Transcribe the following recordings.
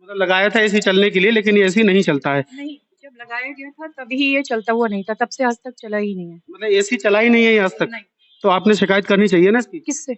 मतलब लगाया था एसी चलने के लिए, लेकिन ये एसी नहीं चलता है। नहीं, जब लगाया गया था तभी ये चलता हुआ नहीं था, तब से आज तक चला ही नहीं है। मतलब एसी चला ही नहीं है ये आज तक। नहीं। तो आपने शिकायत करनी चाहिए ना इसकी। किससे?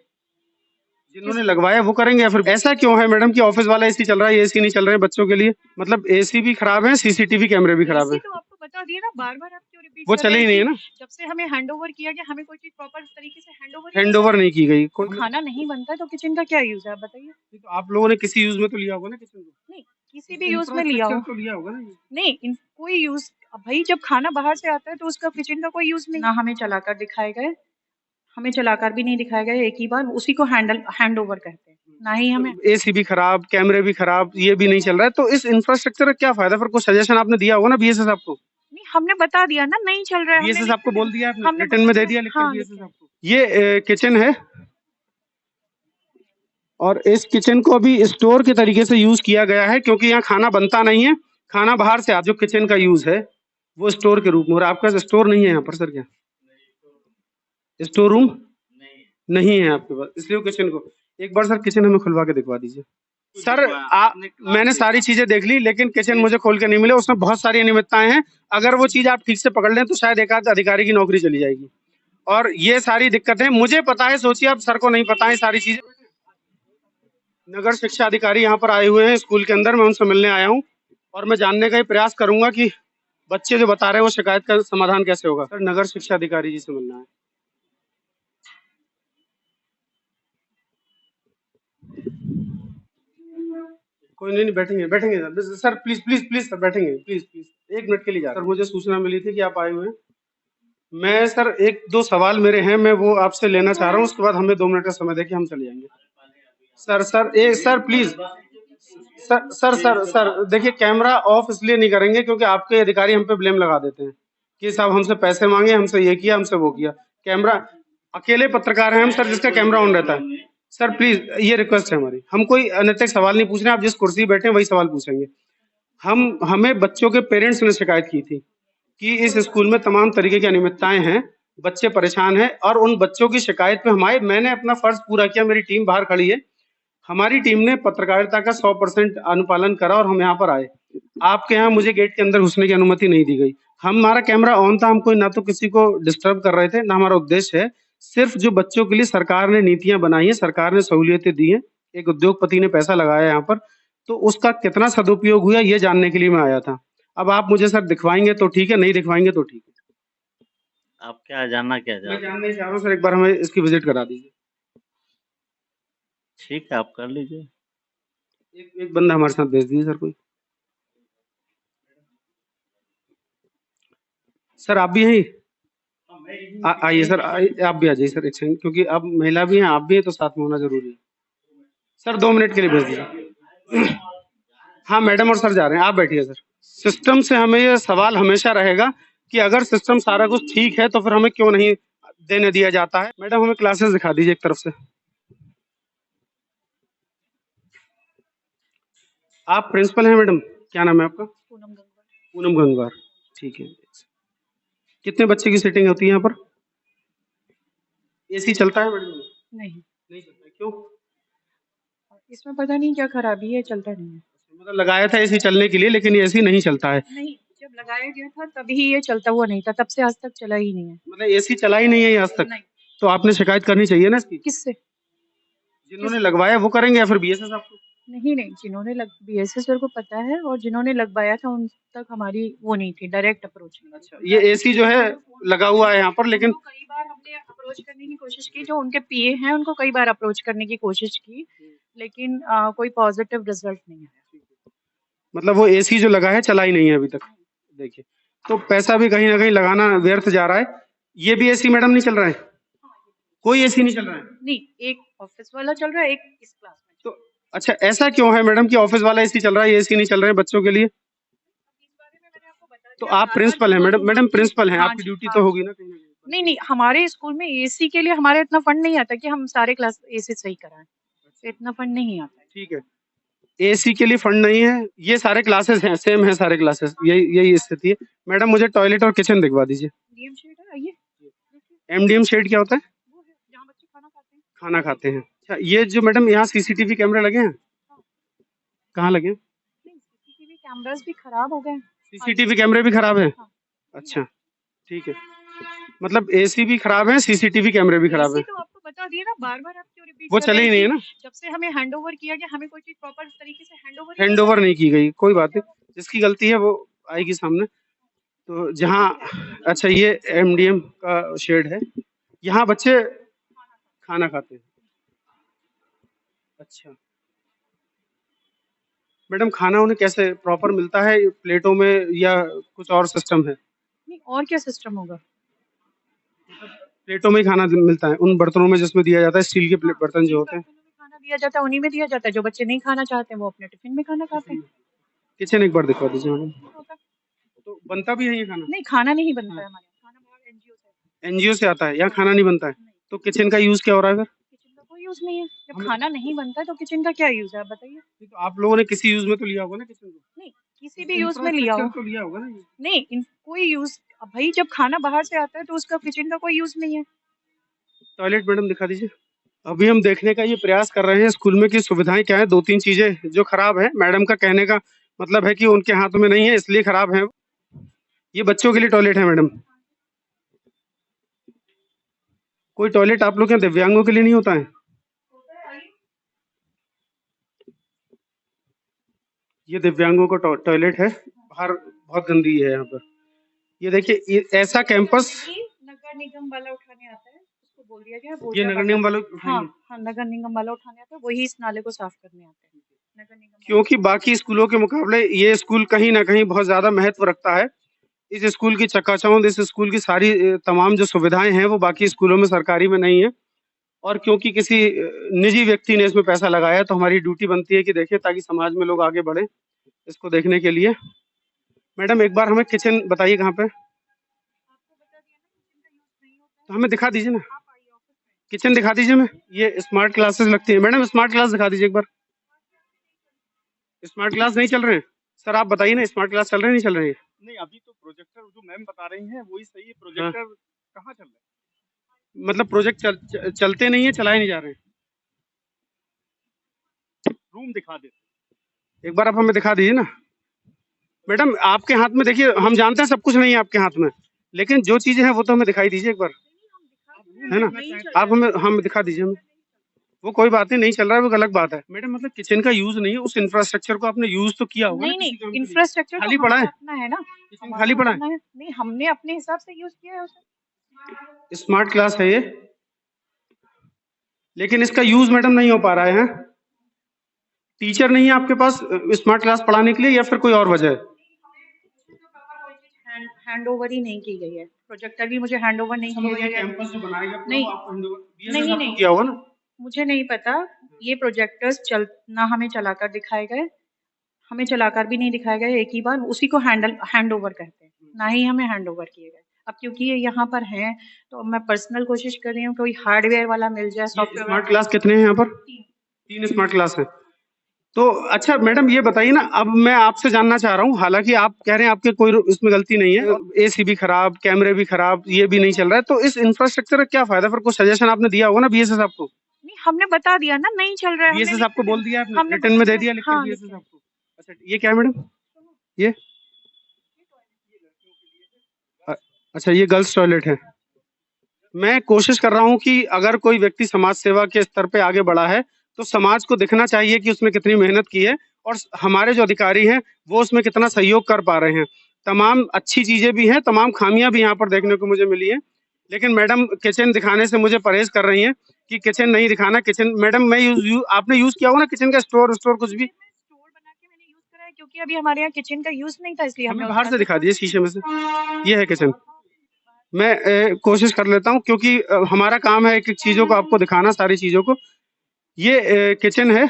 जिन्होंने लगवाया वो करेंगे, या फिर ऐसा क्यों है मैडम कि ऑफिस वाला एसी चल रहा है, ये एसी नहीं चल रहे हैं बच्चों के लिए? मतलब एसी भी खराब है, सीसीटीवी कैमरे भी खराब एसी है। तो आपको बता दिया ना, बार-बार आप क्यों रिपीट वो कर चले रहे ही हैं नहीं है कि ना, जब से हमें हैंडओवर किया गया, हमें कोई चीज़ प्रॉपर तरीके से हैंडओवर ही नहीं हैंड किया ओवर गया। नहीं की गई तो कोई। खाना नहीं बनता है तो किचन का क्या यूज़ है, आप बताइए? तो आप लोगों ने किसी यूज में तो लिया होगा ना किचन को। नहीं, किसी भी यूज़ में लिया इंफ्रास्ट्रक्चर हो। तो लिया होगा ना ये। नहीं, कोई यूज़ भई जब खाना बाहर से आता है तो उसका किचन का कोई यूज़ नहीं। ना हमें चलाकर दिखाए गए, हमें चलाकर भी नहीं दिखाया गया एक ही बार, उसी को हैंडओवर कहते हैं, ना ही हमें। एसी भी खराब, कैमरे भी खराब, ये भी नहीं चल रहा है, तो इस इंफ्रास्ट्रक्चर का क्या फायदा? फिर कुछ सजेशन आपने दिया होगा ना बीएसएस आपको। नहीं, हमने बता दिया ना नहीं चल रहा है, हमने बीएसएस लिख आपको के बोल दिया, आपने हमने रिटर्न में दे बताया। दिया लिखकर हाँ, लिख बीएसएस के आए। आपको। ये किचन है, और इस किचन को अभी स्टोर के तरीके से यूज किया गया है, क्योंकि यहाँ खाना बनता नहीं है, खाना बाहर से जो किचन का यूज है वो स्टोर के रूप में। और आपका स्टोर नहीं है यहाँ पर सर? क्या स्टोर रूम नहीं है आपके पास, इसलिए वो किचन को एक बार सर किचन हमें खुलवा के दिखवा दीजिए सर। मैंने सारी चीजें देख ली, लेकिन किचन मुझे खोल के नहीं मिले, उसमें बहुत सारी अनियमितताएं हैं। अगर वो चीज आप ठीक से पकड़ लें तो शायद एक आध अधिकारी की नौकरी चली जाएगी। और ये सारी दिक्कतें मुझे पता है, सोचिए अब सर को नहीं पता है सारी चीजें। नगर शिक्षा अधिकारी यहाँ पर आए हुए हैं स्कूल के अंदर, मैं उनसे मिलने आया हूँ, और मैं जानने का ही प्रयास करूंगा कि बच्चे जो बता रहे हैं वो शिकायत का समाधान कैसे होगा। सर नगर शिक्षा अधिकारी जी से मिलना है। कोई नहीं, बैठेंगे बैठेंगे sir. Sir please please please sir, बैठेंगे प्लीज प्लीज, 1 मिनट के लिए जा रहे हैं। सर मुझे सूचना मिली थी कि आप आए हुए हैं। मैं सर एक दो सवाल मेरे हैं, मैं वो आपसे लेना चाह रहा हूँ, उसके बाद हमें 2 मिनट का समय देके हम चले जाएंगे। Sir sir sir please. Sir देखिए, कैमरा ऑफ इसलिए नहीं करेंगे क्योंकि आपके अधिकारी हम पे ब्लेम लगा देते हैं कि साहब हमसे पैसे मांगे, हमसे ये किया, हमसे वो किया। कैमरा, अकेले पत्रकार हैं हम सर जिसका कैमरा ऑन रहता है। सर प्लीज, ये रिक्वेस्ट है हमारी, हम कोई अनैतिक सवाल नहीं पूछ रहे हैं, आप जिस कुर्सी पे बैठे हैं वही सवाल पूछेंगे। हमें बच्चों के पेरेंट्स ने शिकायत की थी कि इस स्कूल में तमाम तरीके की अनियमितताएं हैं, बच्चे परेशान हैं, और उन बच्चों की शिकायत पे मैंने अपना फर्ज पूरा किया, मेरी टीम बाहर खड़ी है, हमारी टीम ने पत्रकारिता का 100% अनुपालन करा और हम यहाँ पर आए। आपके यहाँ मुझे गेट के अंदर घुसने की अनुमति नहीं दी गई। हमारा कैमरा ऑन था, हम कोई ना तो किसी को डिस्टर्ब कर रहे थे, ना हमारा उद्देश्य है। सिर्फ जो बच्चों के लिए सरकार ने नीतियां बनाई है, सरकार ने सहूलियतें दी हैं, एक उद्योगपति ने पैसा लगाया यहाँ पर, तो उसका कितना सदुपयोग हुआ ये जानने के लिए मैं आया था। अब आप मुझे सर दिखवाएंगे तो ठीक है, नहीं दिखवाएंगे तो ठीक है। आप क्या जानना क्या मैं चाहते हैं? जानना चाह रहा हूँ सर, एक बार हमें इसकी विजिट करा दीजिए। ठीक है, आप कर लीजिए। एक बंदा हमारे साथ भेज दीजिए सर कोई। सर आप भी हैं? आइए सर, आप भी आ जाइए सर एक सेकंड, क्योंकि आप महिला भी हैं, आप भी हैं, तो साथ में होना जरूरी है। सर 2 मिनट के लिए भेज दीजिए। हाँ मैडम और सर जा रहे हैं, आप बैठिए सर। सिस्टम से हमें ये सवाल हमेशा रहेगा कि अगर सिस्टम सारा कुछ ठीक है तो फिर हमें क्यों नहीं देने दिया जाता है। मैडम हमें क्लासेस दिखा दीजिए एक तरफ से। आप प्रिंसिपल हैं मैडम? क्या नाम है आपका? पूनम गंगवार। पूनम गंगवार, ठीक है। कितने बच्चे की सीटिंग होती है यहाँ पर? एसी चलता है मैडम? नहीं, नहीं चलता है, क्यों? इसमें पता नहीं क्या खराबी है, चलता नहीं है। मतलब लगाया था एसी चलने के लिए, लेकिन ये एसी नहीं चलता है। नहीं, जब लगाया गया था तभी ये चलता हुआ नहीं था, तब से आज तक चला ही नहीं है। मतलब एसी चला ही नहीं है ये आज तक? नहीं। तो आपने शिकायत करनी चाहिए ना इसकी। किससे? जिन्होंने लगवाया वो करेंगे, या फिर बीएसएस आपको? नहीं, जिन्होंने बीएसएस सर को पता है, और जिन्होंने लगवाया था उन तक हमारी वो नहीं थी, डायरेक्ट अप्रोच नहीं। अच्छा, ये एसी जो है लगा हुआ है यहाँ पर, लेकिन उनको कई बार हमने अप्रोच करने की कोशिश की, जो उनके पीए हैं उनको कई बार अप्रोच करने की कोशिश की, लेकिन कोई पॉजिटिव रिजल्ट नहीं आया। मतलब वो एसी जो लगा है चला ही नहीं है अभी तक। देखिए, तो पैसा भी कहीं ना कहीं लगाना व्यर्थ जा रहा है। ये भी एसी मैडम नहीं चल रहा है? कोई एसी नहीं चल रहा है? नहीं, एक ऑफिस वाला चल रहा है, एक इस क्लास में। तो अच्छा, ऐसा क्यों है मैडम कि ऑफिस वाला एसी चल रहा है, ये एसी नहीं चल रहे हैं बच्चों के लिए? तो आप प्रिंसिपल हैं मैडम? मैडम प्रिंसिपल हैं, आपकी ड्यूटी तो होगी ना कहीं ना कहीं। नहीं, हमारे स्कूल में एसी के लिए हमारे इतना फंड नहीं आता कि हम सारे क्लास एसी सही कराएं, इतना फंड नहीं आता। ठीक है, एसी के लिए फंड नहीं है, ये सारे क्लासेस हैं, सेम है सारे क्लासेस, यही स्थिति है। मैडम मुझे टॉयलेट और किचन दिखवा दीजिए। एमडीएम शेड है, आइए। एमडीएम शेड क्या होता है? वो है जहाँ बच्चे खाना खाते हैं। खाना खाते हैं, अच्छा। ये जो मैडम यहाँ सीसीटीवी कैमरे लगे हैं, कहाँ लगे हैं? कैमरास भी खराब हो गए हैं। सीसीटीवी कैमरे भी खराब हैं? हाँ। अच्छा, ठीक है। मतलब एसी भी खराब है, सीसीटीवी कैमरे भी खराब एसी है। तो आपको बता दिया ना, बार-बार आप क्यों रिपीट वो कर चले रहे ही हैं नहीं है कि ना, जब से हमें हैंडओवर किया गया, हमें कोई चीज़ प्रॉपर तरीके से हैंडओवर ही हैंड ओवर नहीं की गई। कोई बात नहीं, जिसकी गलती है वो आएगी सामने। तो जहाँ अच्छा ये एमडीएम का शेड है, यहाँ बच्चे खाना खाते हैं। अच्छा, मैडम खाना उन्हें कैसे प्रॉपर मिलता है प्लेटों में या कुछ और सिस्टम है? नहीं, और क्या सिस्टम होगा? प्लेटों में ही खाना मिलता है, उन बर्तनों में जिसमें दिया जाता है, स्टील के बर्तन जो जिन होते हैं। बर्तनों में खाना दिया जाता है उन्हीं में दिया जाता है, जो बच्चे नहीं खाना चाहते हैं वो अपने टिफिन में खाना खाते हैं। किचन एक बार दिखवा दीजिए मैडम। होता है। तो बनता भी है ये खाना? नहीं, खाना नहीं बनता है हमारे यहाँ, खाना बाहर एनजीओ से आता है। एनजीओ से आता है, यहाँ खाना नहीं बनता है। नहीं, तो किचन का यूज क्या हो रहा है फिर? किचन का कोई यूज़ नहीं है। जब हमें खाना नहीं बनता है तो किचन का क्या यूज़ है, आप बताइए? तो आप लोगों ने किसी यूज में तो लिया होगा ना किचन को? नहीं, किसी भी यूज़ में लिया हो। इंफ्रास्ट्रक्चर तो लिया होगा ना ये। नहीं, कोई यूज़ भई जब खाना बाहर से आता है तो उसका किचन का कोई यूज़ नहीं है। टॉयलेट मैडम दिखा दीजिए। अभी हम देखने का ये प्रयास कर रहे हैं स्कूल में कि सुविधाएं क्या है। 2-3 चीजें जो खराब है, मैडम का कहने का मतलब है कि उनके हाथ में नहीं है इसलिए खराब है। ये बच्चों के लिए टॉयलेट है मैडम। कोई टॉयलेट आप लोग के यहाँ दिव्यांगों के लिए नहीं होता है? ये दिव्यांगों का टॉयलेट है, बाहर बहुत गंदगी है यहाँ पर। ये देखिए, ये ऐसा कैंपस। नगर निगम वाला उठाने आता है, उसको बोल दिया गया है ये नगर निगम वालों हाँ, हाँ, नगर निगम वाला उठाने आता है, वही इस नाले को साफ करने आते हैं। नगर निगम वाले। क्योंकि बाकी स्कूलों के मुकाबले ये स्कूल कहीं ना कहीं बहुत ज्यादा महत्व रखता है। इस स्कूल की चकाचौंध, इस स्कूल की सारी तमाम जो सुविधाएं हैं वो बाकी स्कूलों में सरकारी में नहीं है। और क्योंकि किसी निजी व्यक्ति ने इसमें पैसा लगाया तो हमारी ड्यूटी बनती है कि देखें ताकि समाज में लोग आगे बढ़े इसको देखने के लिए। मैडम एक बार हमें किचन बताइए कहाँ पे, आपको बता दिया ना, किचन का यूज़ नहीं होता है। तो हमें दिखा दीजिए ना, आप आइए ऑफिस में। किचन दिखा दीजिए। हमें ये स्मार्ट क्लासेस लगती है मैडम, स्मार्ट क्लास दिखा दीजिए एक बार। स्मार्ट क्लास नहीं चल रहे हैं सर, आप बताइए ना, स्मार्ट क्लास चल रहे हैं नहीं चल रहे हैं? नहीं, अभी तो प्रोजेक्टर जो मैम बता रही हैं वही सही है। प्रोजेक्टर कहाँ चल रहा है? मतलब प्रोजेक्ट चलते नहीं है, चलाए नहीं जा रहे हैं। रूम दिखा दे। एक बार आप हमें दिखा दीजिए ना मैडम। आपके हाथ में देखिए, हम जानते हैं सब कुछ नहीं है आपके हाथ में, लेकिन जो चीजें हैं वो तो हमें दिखाई दीजिए एक बार, है ना? आप हमें दिखा दीजिए हमें। वो कोई बात नहीं चल रहा है, वो अलग बात है मैडम। मतलब किचन का यूज नहीं है, उस इंफ्रास्ट्रक्चर को आपने यूज तो किया होगा ना नहीं, किसी काम नहीं, के लिए। इंफ्रास्ट्रक्चर खाली तो पड़ा है, हमारा अपना है ना। किचन हमारा खाली पड़ा अपना है। नहीं, हमने अपने हिसाब से यूज़ किया है उसे। है। स्मार्ट क्लास है ये, लेकिन इसका यूज मैडम नहीं हो पा रहा है। टीचर नहीं है आपके पास स्मार्ट क्लास पढ़ाने के लिए या फिर कोई और वजह है? हैंड ओवर ही नहीं की गई है। प्रोजेक्टर भी मुझे हैंड ओवर नहीं किया गया है। कैंपस जो बनाया गया नहीं, वो आपको नहीं, नहीं, किया होगा ना? मुझे नहीं पता। ये प्रोजेक्टर्स ना हमें चलाकर दिखाए गए, हमें चलाकर भी नहीं दिखाए गए एक ही बार, उसी को हैंड ओवर कहते हैं, ना ही हमें हैंड ओवर किए गए। अब क्योंकि ये यहाँ पर हैं, तो मैं पर्सनल कोशिश कर रही हूँ कोई हार्डवेयर वाला मिल जाए, सॉफ्टवेयर स्मार्ट क्लास कितने हैं यहाँ पर? 3 स्मार्ट क्लास है। तो अच्छा मैडम ये बताइए ना, अब मैं आपसे जानना चाह रहा हूँ, हालांकि आप कह रहे हैं आपके कोई इसमें गलती नहीं है, एसी भी खराब, कैमरे भी खराब, ये भी नहीं चल रहा है, तो इस इंफ्रास्ट्रक्चर का क्या फायदा? फिर कुछ सजेशन आपने दिया होगा ना बीएसएस आपको? नहीं, हमने बता दिया ना, नहीं चल रहा है। बीएसएस आपको बोल दिया आपने, हमने रिटर्न में दे दिया लिख कर हाँ, बीएसएस आपको? अच्छा ये क्या है मैडम? ये अच्छा ये गर्ल्स टॉयलेट है। मैं कोशिश कर रहा हूँ कि अगर कोई व्यक्ति समाज सेवा के स्तर पे आगे बढ़ा है तो समाज को दिखना चाहिए कि उसमें कितनी मेहनत की है, और हमारे जो अधिकारी हैं वो उसमें कितना सहयोग कर पा रहे हैं। तमाम अच्छी चीजें भी हैं, तमाम खामियां भी यहाँ पर देखने को मुझे मिली हैं, लेकिन मैडम किचन दिखाने से मुझे परहेज कर रही हैं कि किचन नहीं दिखाना। किचन मैडम मैं आपने यूज किया होगा ना किचन का, स्टोर कुछ भी? स्टोर बना के मैंने यूज करा है, क्योंकि अभी हमारे यहाँ किचन का यूज नहीं था, इसलिए हमें हमने बाहर से दिखा दिए शीशे में से। ये है किचन। मैं कोशिश कर लेता हूँ क्योंकि हमारा काम है एक एक चीजों को आपको दिखाना, सारी चीजों को। ये किचन है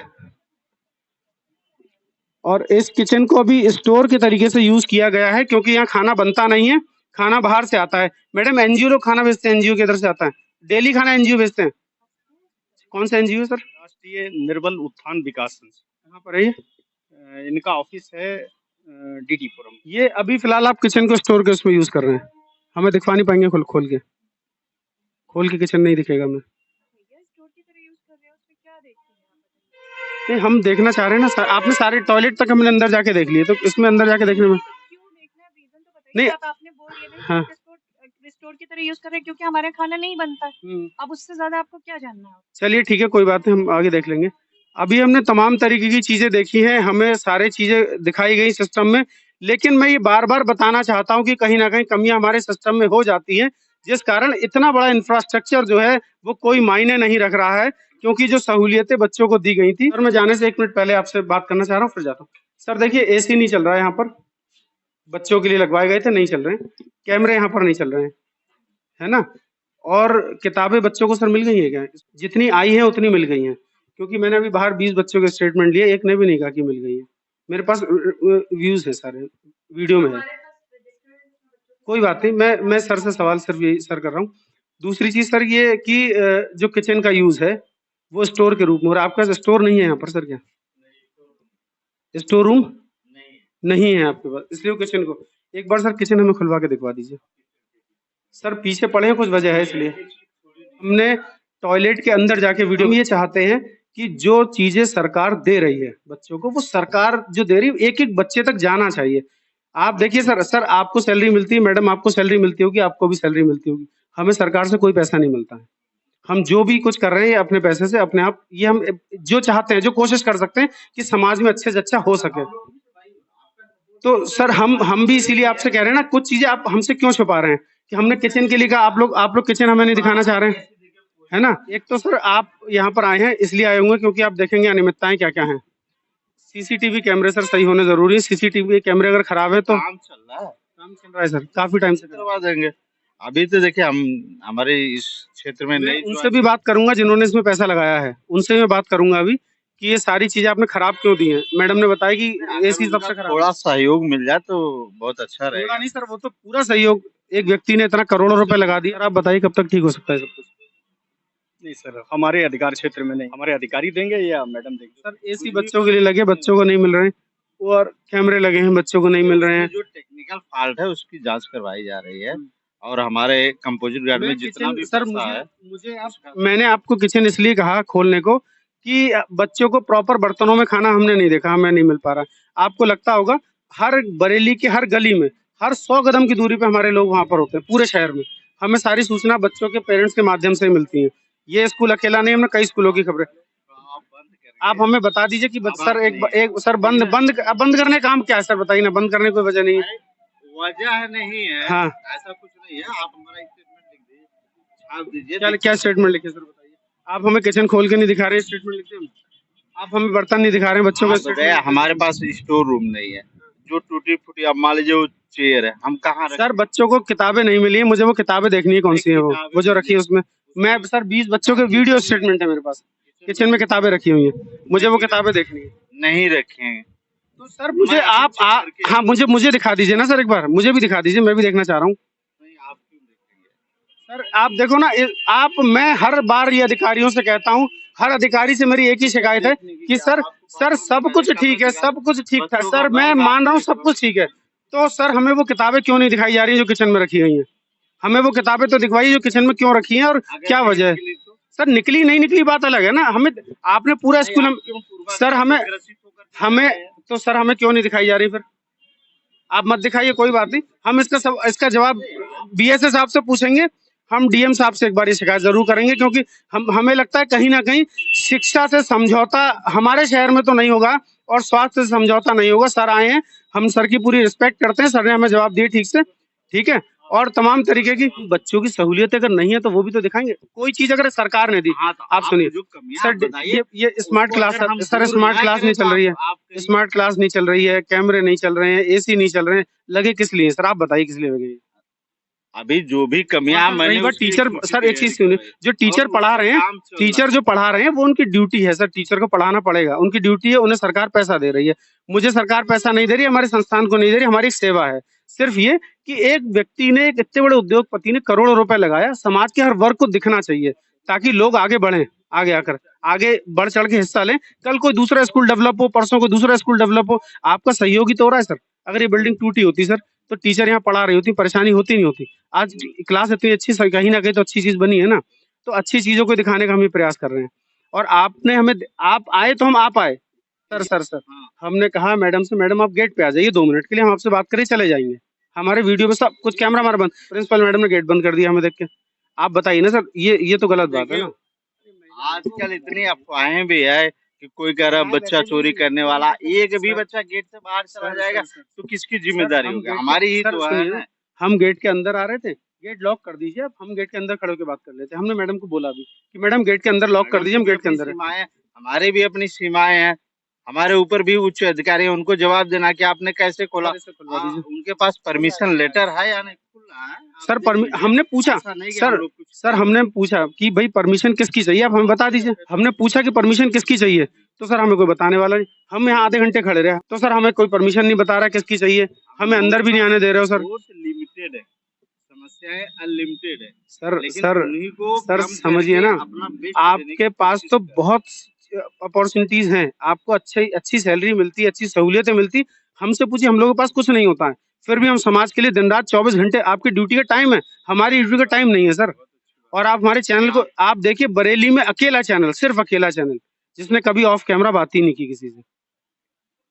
और इस किचन को अभी स्टोर के तरीके से यूज किया गया है क्योंकि यहाँ खाना बनता नहीं है, खाना बाहर से आता है। मैडम एनजीओ लोग खाना भेजते हैं, एनजीओ के इधर से आता है, डेली खाना एनजीओ भेजते हैं। कौन सा एनजीओ सर? राष्ट्रीय निर्बल उत्थान विकास संस्था। कहाँ पर है ये? इनका ऑफिस है डीडीपुरम। ये अभी फिलहाल आप किचन को स्टोर के उसमें यूज कर रहे हैं, हमें दिखवा नहीं पाएंगे? खोल के किचन नहीं दिखेगा हमें। स्टोर की तरह यूज कर रहे हैं, उसमें क्या देखते हैं? नहीं, हम देखना चाह रहे हैं ना सर, आपने सारे टॉयलेट तक हमने अंदर जाके देख लिए, तो इसमें अंदर जाके देखने में क्यों देखना है, रीजन तो बताइए। नहीं। आप आपने बोल दिया ना हाँ। रिस्टोर की तरह यूज कर रहे हैं क्योंकि हमारे यहाँ खाना नहीं बनता है। हम्म, अब उससे ज्यादा आपको क्या जानना है? चलिए ठीक है, कोई बात नहीं, हम आगे देख लेंगे। अभी हमने तमाम तरीके की चीजें देखी हैं, हमें सारी चीजें दिखाई गई सिस्टम में, लेकिन मैं ये बार बार बताना चाहता हूँ कि कहीं ना कहीं कमियां हमारे सिस्टम में हो जाती हैं, जिस कारण इतना बड़ा इंफ्रास्ट्रक्चर जो है वो कोई मायने नहीं रख रहा है, क्योंकि जो सहूलियतें बच्चों को दी गई थी। सर मैं जाने से 1 मिनट पहले आपसे बात करना चाह रहा हूँ, फिर जाता हूँ। सर देखिए, एसी नहीं चल रहा है यहाँ पर, बच्चों के लिए लगवाए गए थे, नहीं चल रहे हैं। कैमरे यहाँ पर नहीं चल रहे हैं, है ना। और किताबें बच्चों को सर मिल गई है क्या? जितनी आई हैं उतनी मिल गई हैं, क्योंकि मैंने अभी बाहर 20 बच्चों के स्टेटमेंट लिए, एक ने भी नहीं कहा कि मिल गई है। मेरे पास व्यूज है सारे, वीडियो में है। कोई बात नहीं, मैं सर से सवाल सिर्फ यही सर कर रहा हूँ। दूसरी चीज सर ये कि जो किचन का यूज है वो स्टोर के रूप में, और आपका स्टोर नहीं है यहाँ पर सर? क्या स्टोर रूम नहीं है आपके पास, इसलिए वो किचन को एक बार सर किचन हमें खुलवा के दिखवा दीजिए। सर पीछे पड़े हैं, कुछ वजह है इसलिए हमने टॉयलेट के अंदर जाके वीडियो। हम ये चाहते हैं कि जो चीजें सरकार दे रही है बच्चों को, वो सरकार जो दे रही है एक एक बच्चे तक जाना चाहिए। आप देखिए सर आपको सैलरी मिलती है, मैडम आपको सैलरी मिलती होगी, आपको भी सैलरी मिलती होगी, हमें सरकार से कोई पैसा नहीं मिलता है। हम जो भी कुछ कर रहे हैं ये अपने पैसे से, अपने आप, ये हम जो चाहते हैं, जो कोशिश कर सकते हैं कि समाज में अच्छे से अच्छा हो सके। तो सर हम भी इसीलिए आपसे कह रहे हैं ना, कुछ चीजें आप हमसे क्यों छुपा रहे हैं कि हमने किचन के लिए कहा, आप लोग किचन हमें नहीं दिखाना चाह रहे हैं, है ना। एक तो सर आप यहाँ पर आए हैं इसलिए आए होंगे क्योंकि आप देखेंगे अनियमितताएं क्या क्या हैं। सीसीटीवी कैमरे सर सही होने जरूरी है, सीसीटीवी कैमरे अगर खराब है तो काम चल रहा है, काम चल रहा है सर, काफी टाइम से करवा देंगे। अभी तो देखिए हम हमारे इस क्षेत्र में मैं नहीं, उनसे भी बात करूंगा जिन्होंने इसमें पैसा लगाया है, उनसे मैं बात करूंगा अभी कि ये सारी चीजें आपने खराब क्यों दी हैं। मैडम ने बताया कि एसी सबसे खराब। थोड़ा सहयोग मिल जाए तो बहुत अच्छा थोड़ा रहेगा। नहीं सर, वो तो पूरा सहयोग, एक व्यक्ति ने इतना करोड़ों रुपए लगा दिया। आप बताइए कब तक ठीक हो सकता है सब कुछ? नहीं सर, हमारे अधिकार क्षेत्र में नहीं, हमारे अधिकारी देंगे या मैडम देंगे। सर एसी बच्चों के लिए लगे, बच्चों को नहीं मिल रहे हैं, और कैमरे लगे हैं, बच्चों को नहीं मिल रहे हैं। जो टेक्निकल फॉल्ट है उसकी जांच करवाई जा रही है, और हमारे कंपोजिट गार्ड में जितना भी सर पैसा है मैंने आपको किचन इसलिए कहा खोलने को कि बच्चों को प्रॉपर बर्तनों में खाना हमने नहीं देखा, हमें नहीं मिल पा रहा। आपको लगता होगा हर बरेली के हर गली में, हर 100 कदम की दूरी पे हमारे लोग वहां पर होते हैं, पूरे शहर में। हमें सारी सूचना बच्चों के पेरेंट्स के माध्यम से मिलती है। ये स्कूल अकेला नहीं, हमने कई स्कूलों की खबरें। आप हमें बता दीजिए कि सर एक सर बंद करने का काम क्या है सर, बताइए ना, बंद करने की कोई वजह नहीं है। वजह नहीं है, हाँ, ऐसा कुछ नहीं है। आप हमारा स्टेटमेंट लिख दीजिए, छाप दीजिए। क्या स्टेटमेंट लिखे सर, बताइए। आप हमें किचन खोल के नहीं दिखा रहे, स्टेटमेंट लिखते हैं। आप हमें बर्तन नहीं दिखा रहे हैं बच्चों हाँ, का स्टेटमेंट। हमारे पास स्टोर रूम नहीं है, जो टूटी फूटी, अब मान लीजिए वो चेयर है, हम कहाँ सर बच्चों को किताबें नहीं मिली है, मुझे वो किताबें देखनी है, कौन सी है वो जो रखी है उसमें। मैं सर 20 बच्चों के वीडियो स्टेटमेंट है मेरे पास, किचन में किताबें रखी हुई हैं, मुझे वो किताबें देखनी है। नहीं रखें तो सर मुझे हाँ मुझे दिखा दीजिए ना सर, एक बार मुझे भी दिखा दीजिए, मैं भी देखना चाह रहा हूँ। आप क्यों देखेंगे सर आप देखो ना, मैं हर बार ये अधिकारियों से कहता हूँ, हर अधिकारी से मेरी एक ही शिकायत है कि सर सब कुछ ठीक है, सब कुछ ठीक था सर, मैं मान रहा हूँ सब कुछ ठीक है, तो सर हमें वो किताबें क्यों नहीं दिखाई जा रही हैं जो किचन में रखी गई हैं? हमें वो किताबें तो दिखवाइए जो किचन में क्यों रखी हैं और क्या वजह है। सर निकली नहीं निकली बात अलग है ना, हमें आपने पूरा स्कूल सर हमें तो सर हमें क्यों नहीं दिखाई जा रही? फिर आप मत दिखाइए, कोई बात नहीं, हम इसका जवाब बीएसए साहब से पूछेंगे, हम डीएम साहब से एक बार ये शिकायत जरूर करेंगे, क्योंकि हमें लगता है कहीं ना कहीं शिक्षा से समझौता हमारे शहर में तो नहीं होगा और स्वास्थ्य से समझौता नहीं होगा। सर आए हैं, हम सर की पूरी रिस्पेक्ट करते हैं, सर ने हमें जवाब दिए ठीक से, ठीक है, और तमाम तरीके की बच्चों की सहूलियत अगर नहीं है तो वो भी तो दिखाएंगे। कोई चीज अगर सरकार ने दी, आप सुनिए सर, ये smart class sir smart class नहीं चल रही है, स्मार्ट क्लास नहीं चल रही है, कैमरे नहीं चल रहे हैं, एसी नहीं चल रहे हैं, लगे किस लिए सर? आप बताइए किस लिए लगे? अभी जो भी कमियां मैंने टीचर सर एक चीज सुनिए, जो टीचर पढ़ा रहे हैं, टीचर जो पढ़ा रहे हैं वो उनकी ड्यूटी है सर, टीचर को पढ़ाना पड़ेगा, उनकी ड्यूटी है, उन्हें सरकार पैसा दे रही है। मुझे सरकार पैसा नहीं दे रही, हमारे संस्थान को नहीं दे रही, हमारी एक सेवा है। सिर्फ ये कि एक व्यक्ति ने, एक इतने बड़े उद्योगपति ने करोड़ों रुपए लगाया, समाज के हर वर्ग को दिखना चाहिए ताकि लोग आगे बढ़े, आगे आकर आगे बढ़ चढ़ के हिस्सा लें। कल कोई दूसरा स्कूल डेवलप हो, परसों कोई दूसरा स्कूल डेवलप हो, आपका सहयोग ही तो हो रहा है सर। अगर ये बिल्डिंग टूटी होती सर तो टीचर यहाँ पढ़ा रही होती, परेशानी होती नहीं होती। आज क्लास इतनी अच्छी, कहीं ना कहीं तो अच्छी चीज बनी है ना, तो अच्छी चीजों को दिखाने का हम ये प्रयास कर रहे हैं। और आपने हमें, आप आए तो हम आप आए। सर हाँ। हमने कहा मैडम से, मैडम आप गेट पे आ जाइए 2 मिनट के लिए, हम आपसे बात करके चले जाएंगे। हमारे वीडियो में सब कुछ कैमरा हमारा बंद, प्रिंसिपल मैडम ने गेट बंद कर दिया हमें देख के। आप बताइए ना सर, ये तो गलत बात है ना। आजकल इतनी अफवाहें भी है कि कोई कह रहा है बच्चा चोरी करने वाला, एक भी बच्चा गेट से बाहर चला जाएगा तो किसकी जिम्मेदारी होगी? हमारी ही तो है ना। हम गेट के अंदर आ रहे थे, गेट लॉक कर दीजिए आप, हम गेट के अंदर खड़े होकर बात कर लेते हैं। हमने मैडम को बोला भी कि मैडम गेट के अंदर लॉक कर दीजिए, हम गेट के अंदर हैं। सीमाएं, हमारे भी अपनी सीमाएं हैं, हमारे ऊपर भी उच्च अधिकारी हैं, उनको जवाब देना कि आपने कैसे खोला। उनके पास परमिशन लेटर है या नहीं? खुला है सर हमने पूछा सर हमने पूछा कि भाई परमिशन किसकी चाहिए, आप हमें बता दीजिए। हमने पूछा कि परमिशन किसकी चाहिए, तो सर हमें कोई बताने वाला नहीं। हम यहाँ आधे घंटे खड़े रहे, तो सर हमें कोई परमिशन नहीं बता रहा किसकी चाहिए, हमें अंदर भी नहीं आने दे रहे हो सर। लिमिटेड है, समस्याएं अनलिमिटेड है सर समझिए ना, आपके पास तो बहुत अपॉर्चुनिटीज हैं, आपको अच्छी सैलरी मिलती है, अच्छी सहूलियतें मिलती। हमसे पूछिए, हम लोगों के पास कुछ नहीं होता है, फिर भी हम समाज के लिए दिन रात 24 घंटे, आपकी ड्यूटी का टाइम है, हमारी ड्यूटी का टाइम नहीं है सर। और आप हमारे चैनल को आप देखिए, बरेली में अकेला चैनल, सिर्फ अकेला चैनल जिसने कभी ऑफ कैमरा बात ही नहीं की किसी से।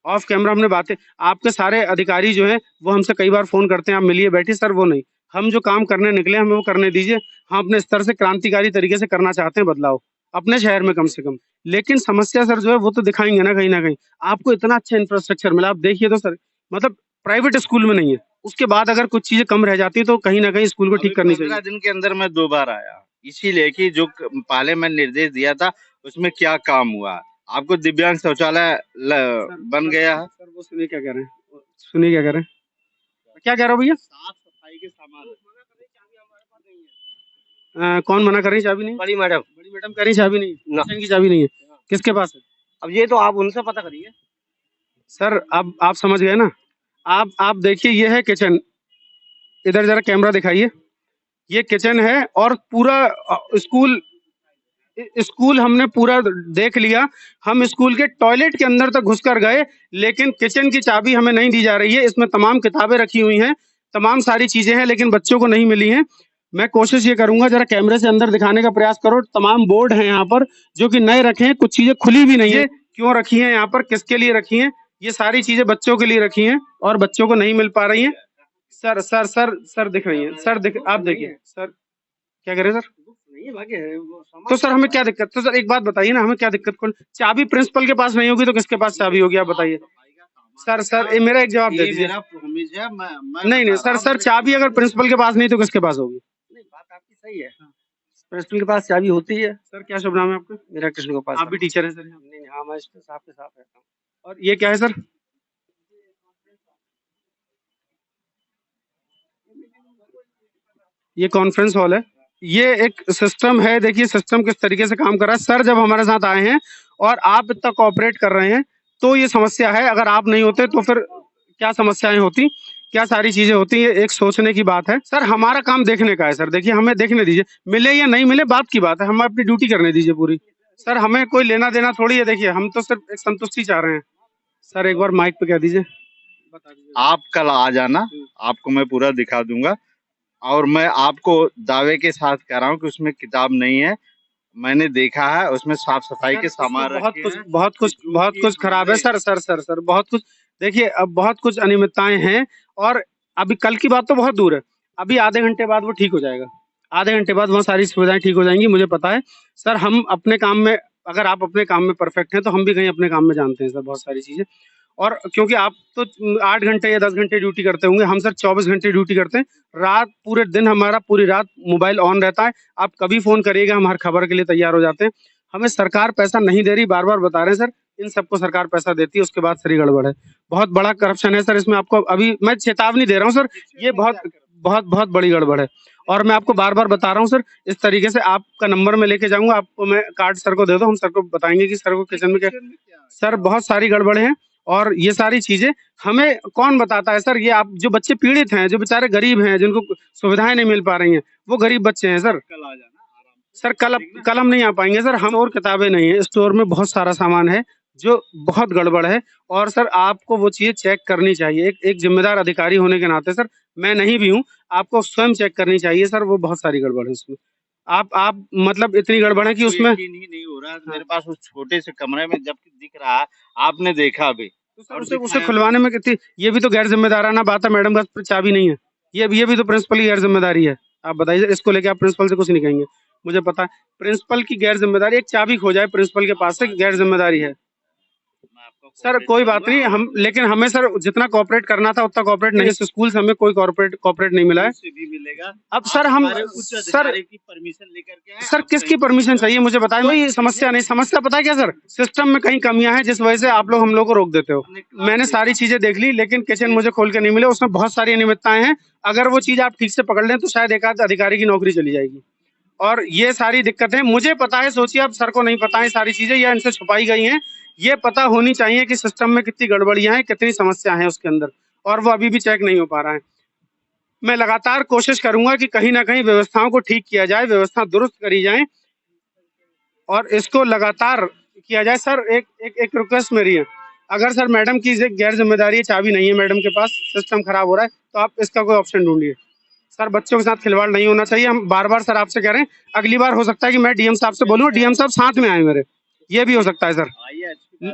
ऑफ कैमरा हमने बातें, आपके सारे अधिकारी जो हैं वो हमसे कई बार फोन करते हैं, आप मिलिए बैठिए। सर वो नहीं, हम जो काम करने निकले हमें वो करने दीजिए। हम अपने स्तर से क्रांतिकारी तरीके से करना चाहते हैं बदलाव अपने शहर में कम से कम। लेकिन समस्या सर जो है वो तो दिखाएंगे ना कहीं ना कहीं। आपको इतना अच्छा इंफ्रास्ट्रक्चर मिला, आप देखिए तो सर, मतलब प्राइवेट स्कूल में नहीं है। उसके बाद अगर कुछ चीजें कम रह जाती है तो कहीं ना कहीं स्कूल को ठीक करनी चाहिए। 15 दिन के अंदर मैं 2 बार आया, इसीलिए कि जो पहले मैं निर्देश दिया था उसमें क्या काम हुआ। आपको दिव्यांग शौचालय बन गया है। सर वो सुनिए क्या कह रहे हैं, सुनिए क्या कह रहे हैं, क्या कह रहे हो भैया? साफ सफाई के सामान कौन मना कर रही, चाबी नहीं? बड़ी मैडम कह रही चाबी नहीं, किचन की चाबी नहीं है, किसके पास है? अब ये तो आप उनसे पता करिए सर। अब आप समझ गए ना। आप देखिए, ये है किचन, इधर जरा कैमरा दिखाइए, ये किचन है। और पूरा स्कूल हमने पूरा देख लिया, हम स्कूल के टॉयलेट के अंदर तक घुसकर गए, लेकिन किचन की चाबी हमें नहीं दी जा रही है। इसमें तमाम किताबें रखी हुई हैं, तमाम सारी चीजें हैं, लेकिन बच्चों को नहीं मिली हैं। मैं कोशिश ये करूंगा, जरा कैमरे से अंदर दिखाने का प्रयास करो। तमाम बोर्ड हैं यहाँ पर जो कि नए रखे हैं, कुछ चीजें खुली भी नहीं है। क्यों रखी है यहाँ पर, किसके लिए रखी है? ये सारी चीजें बच्चों के लिए रखी हैं और बच्चों को नहीं मिल पा रही हैं। सर दिख रही है सर, आप देखिए सर, क्या कह रहे हैं सर? तो सर हमें क्या दिक्कत? तो सर एक बात बताइए ना, हमें क्या दिक्कत? कौन चाबी प्रिंसिपल के पास नहीं होगी तो किसके पास चाबी होगी, आप बताइए। सर मेरा एक जवाब दे दीजिए। नहीं सर, चाबी अगर प्रिंसिपल के पास नहीं तो किसके पास होगी? नहीं, बात आपकी सही है, प्रिंसिपल के पास चाबी होती है। सर क्या शुभ नाम है आपका? मेरा कृष्ण गोपाल। आप भी टीचर हैं सर? नहीं, हाँ मैं साहब के साथ रहता हूँ। और ये क्या है सर? ये कॉन्फ्रेंस हॉल है, ये एक सिस्टम है। देखिए सिस्टम किस तरीके से काम कर रहा है। सर जब हमारे साथ आए हैं और आप इतना कोऑपरेट कर रहे हैं तो ये समस्या है। अगर आप नहीं होते तो फिर क्या समस्याएं होती, क्या सारी चीजें होती। ये एक सोचने की बात है सर, हमारा काम देखने का है सर। देखिए हमें देखने दीजिए, मिले या नहीं मिले बात की बात है, हम अपनी ड्यूटी करने दीजिए पूरी। सर हमें कोई लेना देना थोड़ी है, देखिए हम तो सिर्फ एक संतुष्टि चाह रहे हैं। सर एक बार माइक पे कह दीजिए, बता दीजिए। आप कल आ जाना, आपको मैं पूरा दिखा दूंगा। और मैं आपको दावे के साथ कह रहा हूँ कि उसमें किताब नहीं है, मैंने देखा है, उसमें साफ सफाई के सामान बहुत कुछ खराब है सर, बहुत कुछ। देखिए अब बहुत कुछ अनियमितताएं हैं, और अभी कल की बात तो बहुत दूर है, अभी आधे घंटे बाद वो ठीक हो जाएगा। आधे घंटे बाद वहाँ सारी सुविधाएं ठीक हो जाएंगी, मुझे पता है सर। हम अपने काम में, अगर आप अपने काम में परफेक्ट हैं तो हम भी कहीं अपने काम में जानते हैं सर बहुत सारी चीजें। और क्योंकि आप तो 8 घंटे या 10 घंटे ड्यूटी करते होंगे, हम सर 24 घंटे ड्यूटी करते हैं। रात पूरे दिन हमारा, पूरी रात मोबाइल ऑन रहता है। आप कभी फोन करिएगा, हम हर खबर के लिए तैयार हो जाते हैं। हमें सरकार पैसा नहीं दे रही, बार बार बता रहे हैं सर। इन सबको सरकार पैसा देती है, उसके बाद सर गड़बड़ है। बहुत बड़ा करप्शन है सर इसमें, आपको अभी मैं चेतावनी दे रहा हूँ सर, ये बहुत बड़ी गड़बड़ है। और मैं आपको बार बार बता रहा हूँ सर, इस तरीके से आपका नंबर में लेके जाऊंगा, आपको मैं कार्ड सर को दे दो, हम सर को बताएंगे कि सर को किचन में क्या। सर बहुत सारी गड़बड़े हैं, और ये सारी चीजें हमें कौन बताता है सर? ये आप जो बच्चे पीड़ित हैं, जो बेचारे गरीब हैं, जिनको सुविधाएं नहीं मिल पा रही हैं, वो गरीब बच्चे हैं सर। कल आ जाना सर कल हम नहीं आ पाएंगे सर, हम और किताबें नहीं है स्टोर में, बहुत सारा सामान है जो बहुत गड़बड़ है। और सर आपको वो चीजें चेक करनी चाहिए, एक जिम्मेदार अधिकारी होने के नाते सर, मैं नहीं भी हूँ, आपको स्वयं चेक करनी चाहिए सर, वो बहुत सारी गड़बड़ है उसमें। आप मतलब इतनी गड़बड़ है कि उसमें यकीन ही नहीं हो रहा मेरे पास उस छोटे से कमरे में जबकि दिख रहा है, आपने देखा भी तो सर और उसे दिखाया भी। खुलवाने में कितनी, ये भी तो गैर जिम्मेदाराना बात है, मैडम का चाबी नहीं है, ये भी तो प्रिंसिपल की गैर जिम्मेदारी है। आप बताइए, इसको लेके आप प्रिंसिपल से कुछ नहीं कहेंगे, मुझे पता है प्रिंसिपल की गैर जिम्मेदारी, एक चाबी खो जाए प्रिंसिपल के पास से गैर जिम्मेदारी है। मैं आपको सर cooperate कोई बात करूंगा नहीं, और हम लेकिन हमें सर जितना कॉपरेट करना था उतना कॉपरेट नहीं, इस स्कूल से हमें कोई कॉपरेट नहीं मिला है। से भी मिलेगा। अब सर हम हमारे उच्च सर अधिकारी की परमिशन लेकर के आए, सर आप किसकी कहीं परमिशन पर चाहिए मुझे बताएं, कोई समस्या नहीं, समस्या पता है क्या सर, सिस्टम में कहीं कमियां हैं जिस वजह से आप लोग हम लोग को रोक देते हो। मैंने सारी चीजें देख ली, लेकिन किचन मुझे खोल के नहीं मिले, उसमें बहुत सारी अनियमितताएं हैं, अगर वो चीज आप ठीक से पकड़ लें तो शायद एक आध अधिकारी की नौकरी चली जाएगी। और ये सारी दिक्कतें मुझे पता है, सोचिए अब सर को नहीं पता है सारी चीजें, या इनसे छुपाई गई हैं, ये पता होनी चाहिए कि सिस्टम में कितनी गड़बड़ियां हैं, कितनी समस्या हैं उसके अंदर, और वो अभी भी चेक नहीं हो पा रहा है। मैं लगातार कोशिश करूंगा कि कहीं ना कहीं व्यवस्थाओं को ठीक किया जाए, व्यवस्था दुरुस्त करी जाए और इसको लगातार किया जाए। सर एक रिक्वेस्ट मेरी है, अगर सर मैडम की गैर जिम्मेदारी है, चाबी नहीं है मैडम के पास, सिस्टम खराब हो रहा है, तो आप इसका कोई ऑप्शन ढूंढिए। सर बच्चों के साथ खिलवाड़ नहीं होना चाहिए, हम बार बार सर आपसे कह रहे हैं, अगली बार हो सकता है कि मैं डीएम साहब से बोलूँ, डीएम साहब साथ में आए मेरे, ये भी हो सकता है सर।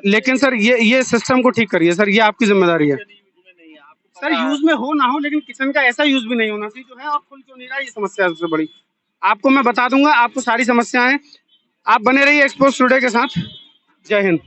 लेकिन सर ये सिस्टम को ठीक करिए सर, ये आपकी जिम्मेदारी है। सर यूज में हो ना हो, लेकिन किचन का ऐसा यूज भी नहीं होना चाहिए जो है, आप खुल क्यों नहीं रहा, ये समस्या है सबसे बड़ी। आपको मैं बता दूंगा, आपको सारी समस्याएं, आप बने रहिए एक्सपोज टुडे के साथ। जय हिंद।